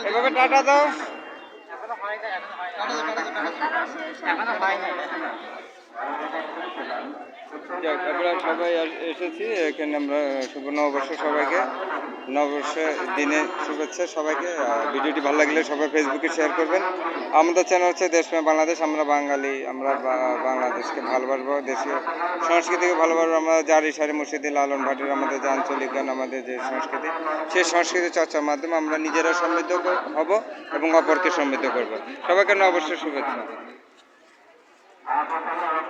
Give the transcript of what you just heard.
এভাবে টাটা দাও। যাক, আমরা সবাই এসেছি এখানে। আমরা শুভ নববর্ষ সবাইকে, নববর্ষের দিনে শুভেচ্ছা সবাইকে। ভিডিওটি ভালো লাগলে সবাই ফেসবুকে শেয়ার করবেন। আমাদের চ্যানেল হচ্ছে দেশপ্রেম বাংলাদেশ। আমরা বাঙালি, আমরা বাংলাদেশকে ভালোবাসবো, দেশীয় সংস্কৃতিকে ভালোবাসবো। আমরা জারি সারি মুর্শিদি লালন ভাটির আমাদের যে আঞ্চলিক গান, আমাদের যে সংস্কৃতি, সেই সংস্কৃতি চর্চার মাধ্যমে আমরা নিজেরা সমৃদ্ধ হব এবং অপরকে সমৃদ্ধ করব। সবাইকে নববর্ষের শুভেচ্ছা।